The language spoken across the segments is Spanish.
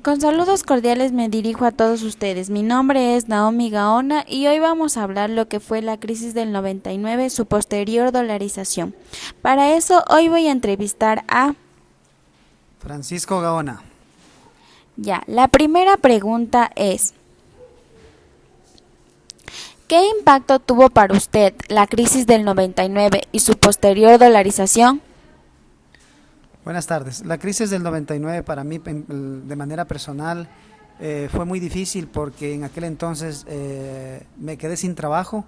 Con saludos cordiales me dirijo a todos ustedes. Mi nombre es Naomi Gaona y hoy vamos a hablar lo que fue la crisis del 99, su posterior dolarización. Para eso hoy voy a entrevistar a... Francisco Gaona. La primera pregunta es: ¿qué impacto tuvo para usted la crisis del 99 y su posterior dolarización? Buenas tardes. La crisis del 99 para mí, de manera personal, fue muy difícil porque en aquel entonces me quedé sin trabajo.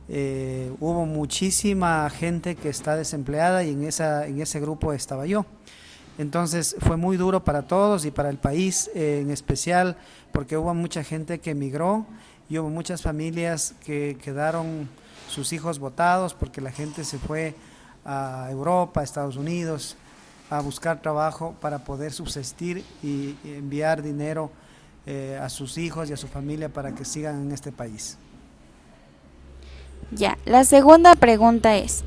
Hubo muchísima gente que está desempleada y en ese grupo estaba yo. Entonces fue muy duro para todos y para el país en especial, porque hubo mucha gente que emigró y hubo muchas familias que quedaron sus hijos botados porque la gente se fue a Europa, a Estados Unidos, a buscar trabajo para poder subsistir y enviar dinero a sus hijos y a su familia para que sigan en este país. La segunda pregunta es: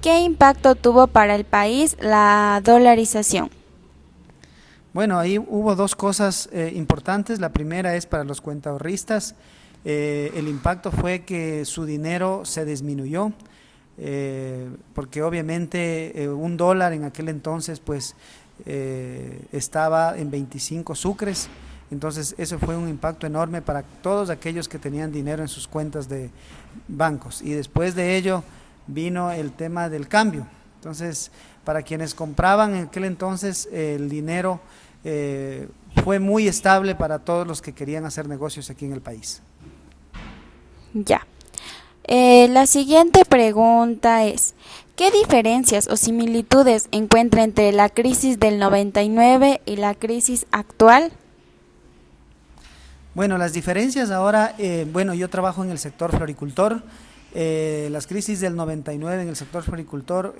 ¿qué impacto tuvo para el país la dolarización? Bueno, ahí hubo dos cosas importantes. La primera es para los cuentaahorristas. El impacto fue que su dinero se disminuyó. Porque obviamente $1 en aquel entonces pues estaba en 25 sucres, entonces eso fue un impacto enorme para todos aquellos que tenían dinero en sus cuentas de bancos. Y después de ello vino el tema del cambio. Entonces, para quienes compraban en aquel entonces, el dinero fue muy estable para todos los que querían hacer negocios aquí en el país. La siguiente pregunta es: ¿qué diferencias o similitudes encuentra entre la crisis del 99 y la crisis actual? Bueno, las diferencias ahora, yo trabajo en el sector floricultor. Las crisis del 99 en el sector floricultor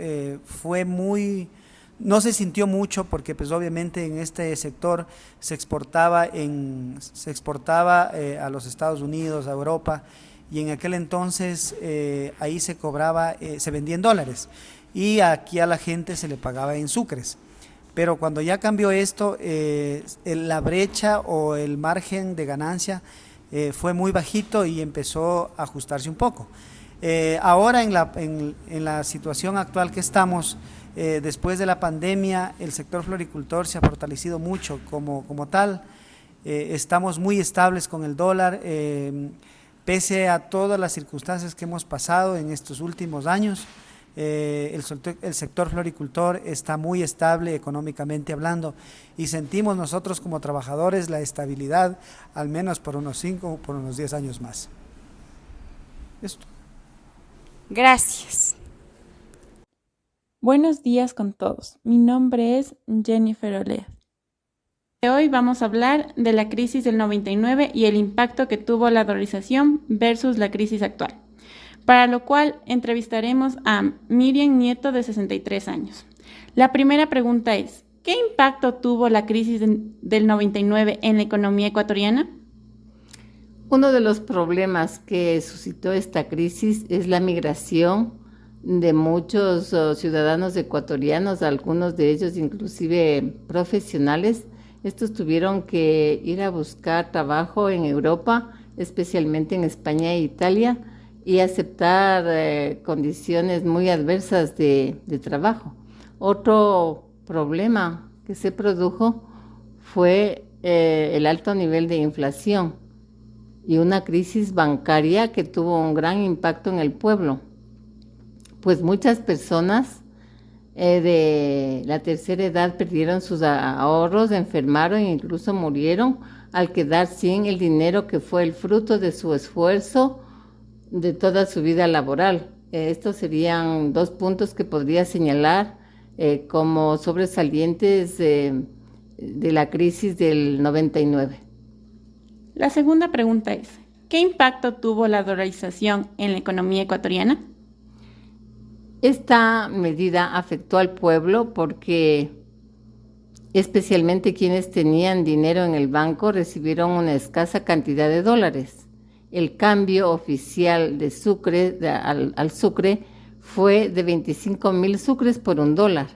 no se sintió mucho porque pues obviamente en este sector se exportaba a los Estados Unidos, a Europa, y en aquel entonces ahí se cobraba, se vendía en dólares y aquí a la gente se le pagaba en sucres. Pero cuando ya cambió esto, la brecha o el margen de ganancia fue muy bajito y empezó a ajustarse un poco. Ahora en la situación actual que estamos, después de la pandemia, el sector floricultor se ha fortalecido mucho como tal. Estamos muy estables con el dólar. Pese a todas las circunstancias que hemos pasado en estos últimos años, el sector floricultor está muy estable económicamente hablando y sentimos nosotros como trabajadores la estabilidad al menos por unos 5 o por unos 10 años más. Esto. Gracias. Buenos días con todos. Mi nombre es Jennifer Olea. Hoy vamos a hablar de la crisis del 99 y el impacto que tuvo la dolarización versus la crisis actual, para lo cual entrevistaremos a Miriam Nieto, de 63 años. La primera pregunta es: ¿qué impacto tuvo la crisis del 99 en la economía ecuatoriana? Uno de los problemas que suscitó esta crisis es la migración de muchos ciudadanos ecuatorianos, algunos de ellos inclusive profesionales. Estos tuvieron que ir a buscar trabajo en Europa, especialmente en España e Italia, y aceptar condiciones muy adversas de trabajo. Otro problema que se produjo fue el alto nivel de inflación y una crisis bancaria que tuvo un gran impacto en el pueblo, pues muchas personas de la tercera edad perdieron sus ahorros, enfermaron e incluso murieron al quedar sin el dinero que fue el fruto de su esfuerzo de toda su vida laboral. Estos serían dos puntos que podría señalar como sobresalientes de la crisis del 99. La segunda pregunta es: ¿qué impacto tuvo la dolarización en la economía ecuatoriana? Esta medida afectó al pueblo porque especialmente quienes tenían dinero en el banco recibieron una escasa cantidad de dólares. El cambio oficial de sucre al sucre fue de 25,000 sucres por $1.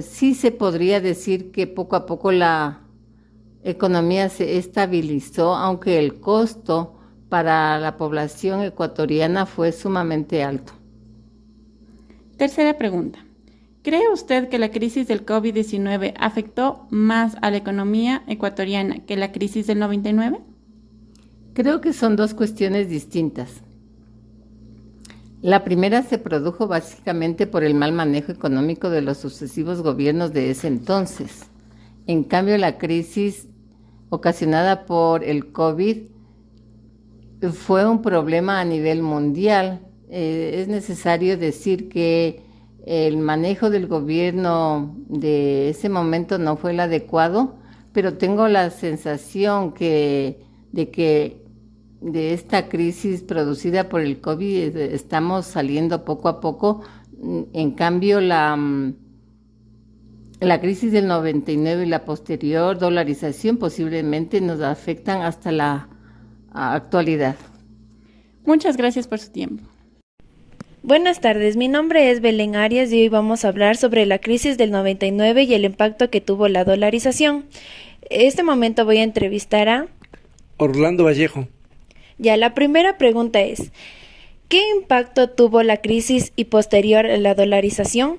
Sí se podría decir que poco a poco economía se estabilizó, aunque el costo para la población ecuatoriana fue sumamente alto. Tercera pregunta. ¿Cree usted que la crisis del COVID-19 afectó más a la economía ecuatoriana que la crisis del 99? Creo que son dos cuestiones distintas. La primera se produjo básicamente por el mal manejo económico de los sucesivos gobiernos de ese entonces. En cambio, la crisis ocasionada por el COVID fue un problema a nivel mundial. Es necesario decir que el manejo del gobierno de ese momento no fue el adecuado, pero tengo la sensación de que de esta crisis producida por el COVID estamos saliendo poco a poco. En cambio, la crisis del 99 y la posterior dolarización posiblemente nos afectan hasta la actualidad. Muchas gracias por su tiempo. Buenas tardes, mi nombre es Belén Arias y hoy vamos a hablar sobre la crisis del 99 y el impacto que tuvo la dolarización. En este momento voy a entrevistar a Orlando Vallejo. Ya, la primera pregunta es, ¿qué impacto tuvo la crisis y posterior a la dolarización?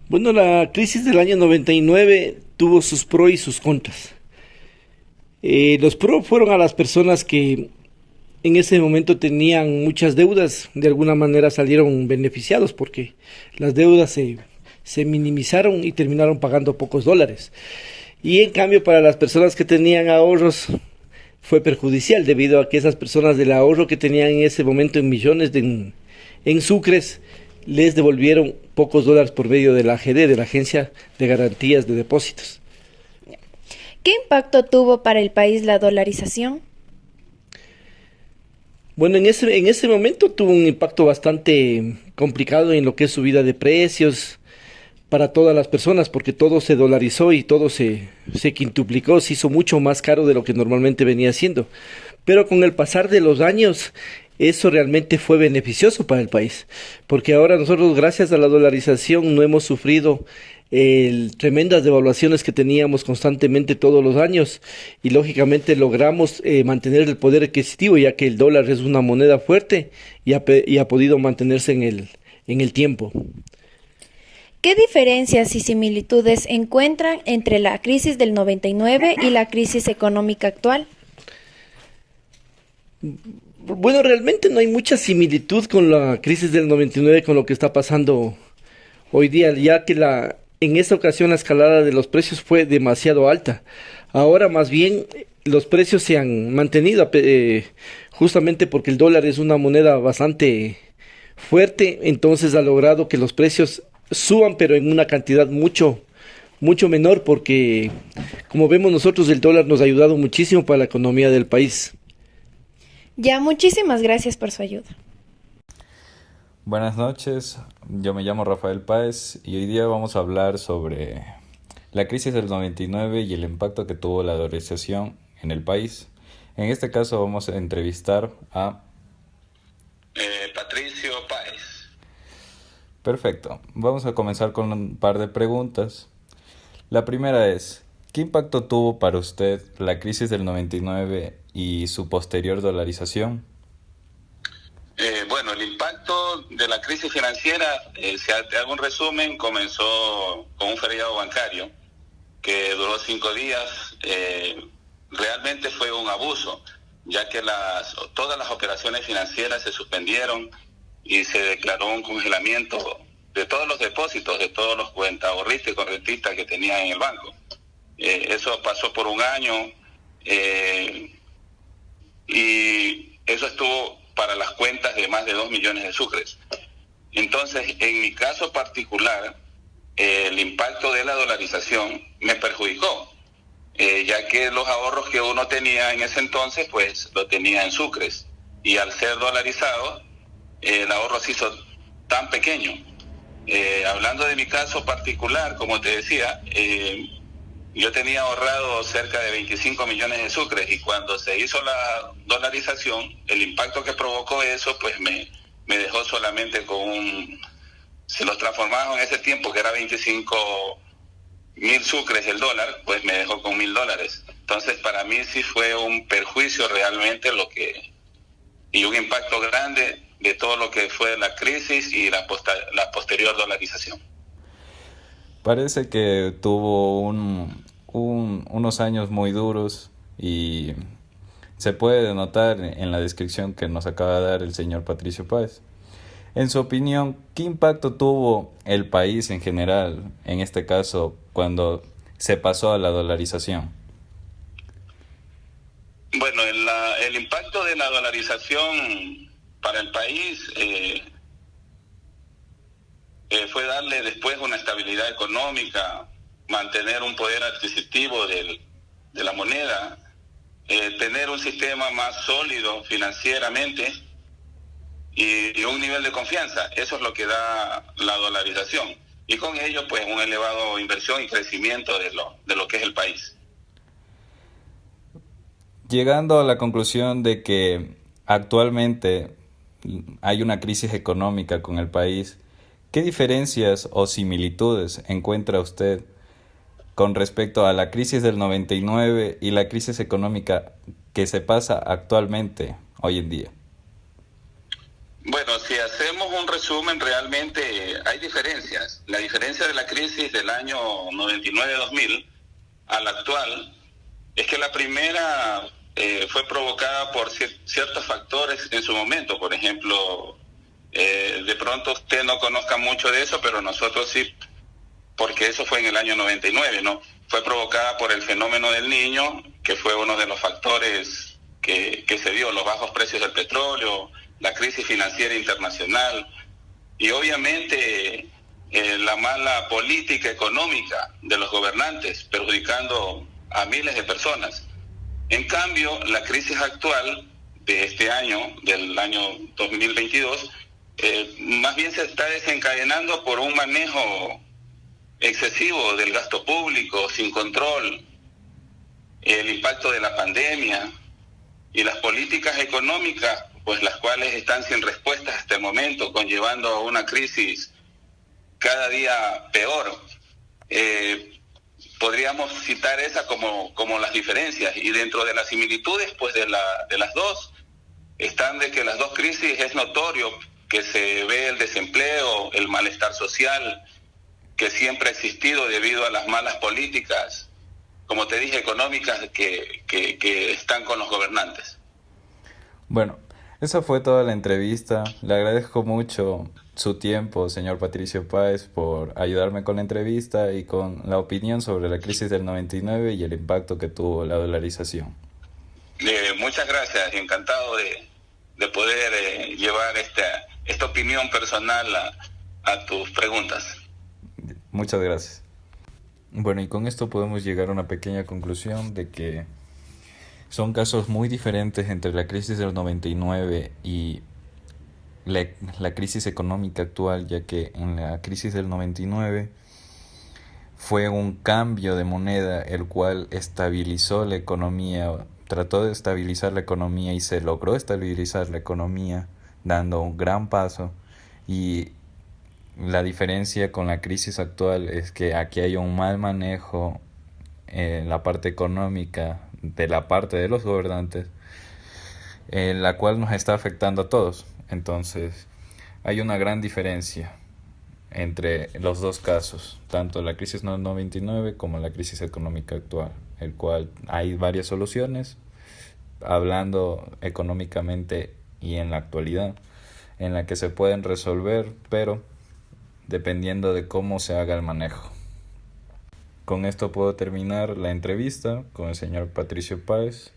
Bueno, la crisis del año 99 tuvo sus pros y sus contras. Los pros fueron a las personas que en ese momento tenían muchas deudas, de alguna manera salieron beneficiados porque las deudas se minimizaron y terminaron pagando pocos dólares. Y en cambio para las personas que tenían ahorros fue perjudicial debido a que esas personas del ahorro que tenían en ese momento en millones en sucres les devolvieron pocos dólares por medio de la AGD, de la Agencia de Garantías de Depósitos. ¿Qué impacto tuvo para el país la dolarización? Bueno, en ese momento tuvo un impacto bastante complicado en lo que es subida de precios para todas las personas, porque todo se dolarizó y todo se quintuplicó, se hizo mucho más caro de lo que normalmente venía siendo. Pero con el pasar de los años, eso realmente fue beneficioso para el país, porque ahora nosotros, gracias a la dolarización, no hemos sufrido tremendas devaluaciones que teníamos constantemente todos los años y lógicamente logramos mantener el poder adquisitivo, ya que el dólar es una moneda fuerte y ha podido mantenerse en el tiempo. ¿Qué diferencias y similitudes encuentran entre la crisis del 99 y la crisis económica actual? Bueno, realmente no hay mucha similitud con la crisis del 99 con lo que está pasando hoy día, ya que en esa ocasión la escalada de los precios fue demasiado alta. Ahora más bien los precios se han mantenido justamente porque el dólar es una moneda bastante fuerte, entonces ha logrado que los precios suban, pero en una cantidad mucho menor, porque como vemos nosotros el dólar nos ha ayudado muchísimo para la economía del país. Ya, muchísimas gracias por su ayuda. Buenas noches, yo me llamo Rafael Páez y hoy día vamos a hablar sobre la crisis del 99 y el impacto que tuvo la dolarización en el país. En este caso vamos a entrevistar a Patricio Páez. Perfecto, vamos a comenzar con un par de preguntas. La primera es, ¿qué impacto tuvo para usted la crisis del 99 y su posterior dolarización? Bueno, el impacto de la crisis financiera, si te hago un resumen, comenzó con un feriado bancario que duró 5 días. Realmente fue un abuso, ya que todas las operaciones financieras se suspendieron y se declaró un congelamiento de todos los depósitos, de todos los cuentaahorristas y correntistas que tenían en el banco. Eso pasó por un año y eso estuvo para las cuentas de más de 2 millones de sucres. Entonces, en mi caso particular, el impacto de la dolarización me perjudicó, ya que los ahorros que uno tenía en ese entonces, pues lo tenía en sucres, y al ser dolarizado, el ahorro se hizo tan pequeño. Hablando de mi caso particular, como te decía, yo tenía ahorrado cerca de 25 millones de sucres y cuando se hizo la dolarización, el impacto que provocó eso, pues me dejó solamente con si los transformamos en ese tiempo, que era 25 1.000 sucres el dólar, pues me dejó con $1.000. Entonces para mí sí fue un perjuicio realmente y un impacto grande de todo lo que fue la crisis y la posterior dolarización. Parece que tuvo unos años muy duros y se puede notar en la descripción que nos acaba de dar el señor Patricio Páez. En su opinión, ¿qué impacto tuvo el país en general, en este caso, cuando se pasó a la dolarización? Bueno, el impacto de la dolarización para el país fue darle después una estabilidad económica, mantener un poder adquisitivo de la moneda, tener un sistema más sólido financieramente y un nivel de confianza. Eso es lo que da la dolarización. Y con ello, pues, un elevado inversión y crecimiento de lo que es el país. Llegando a la conclusión de que actualmente hay una crisis económica con el país, ¿qué diferencias o similitudes encuentra usted con respecto a la crisis del 99 y la crisis económica que se pasa actualmente, hoy en día? Bueno, si hacemos un resumen, realmente hay diferencias. La diferencia de la crisis del año 99-2000 a la actual es que la primera fue provocada por ciertos factores en su momento. Por ejemplo, de pronto usted no conozca mucho de eso, pero nosotros sí, porque eso fue en el año 99, ¿no? Fue provocada por el fenómeno del Niño, que fue uno de los factores que se dio, los bajos precios del petróleo, la crisis financiera internacional y obviamente la mala política económica de los gobernantes, perjudicando a miles de personas. En cambio, la crisis actual de este año, del año 2022, más bien se está desencadenando por un manejo excesivo del gasto público, sin control, el impacto de la pandemia y las políticas económicas, pues las cuales están sin respuesta hasta el momento, conllevando a una crisis cada día peor. Podríamos citar esa como las diferencias, y dentro de las similitudes, pues de las dos, están de que las dos crisis es notorio que se ve el desempleo, el malestar social, que siempre ha existido debido a las malas políticas, como te dije, económicas que están con los gobernantes. Bueno, esa fue toda la entrevista. Le agradezco mucho su tiempo, señor Patricio Páez, por ayudarme con la entrevista y con la opinión sobre la crisis del 99 y el impacto que tuvo la dolarización. Muchas gracias, encantado de poder llevar esta opinión personal a tus preguntas. Muchas gracias. Bueno, y con esto podemos llegar a una pequeña conclusión de que son casos muy diferentes entre la crisis del 99 y la crisis económica actual, ya que en la crisis del 99 fue un cambio de moneda el cual estabilizó la economía, trató de estabilizar la economía y se logró estabilizar la economía dando un gran paso, y la diferencia con la crisis actual es que aquí hay un mal manejo en la parte económica de la parte de los gobernantes, la cual nos está afectando a todos. Entonces hay una gran diferencia entre los dos casos, tanto la crisis del 99 como la crisis económica actual, el cual hay varias soluciones, hablando económicamente y en la actualidad, en la que se pueden resolver, pero dependiendo de cómo se haga el manejo. Con esto puedo terminar la entrevista con el señor Patricio Páez.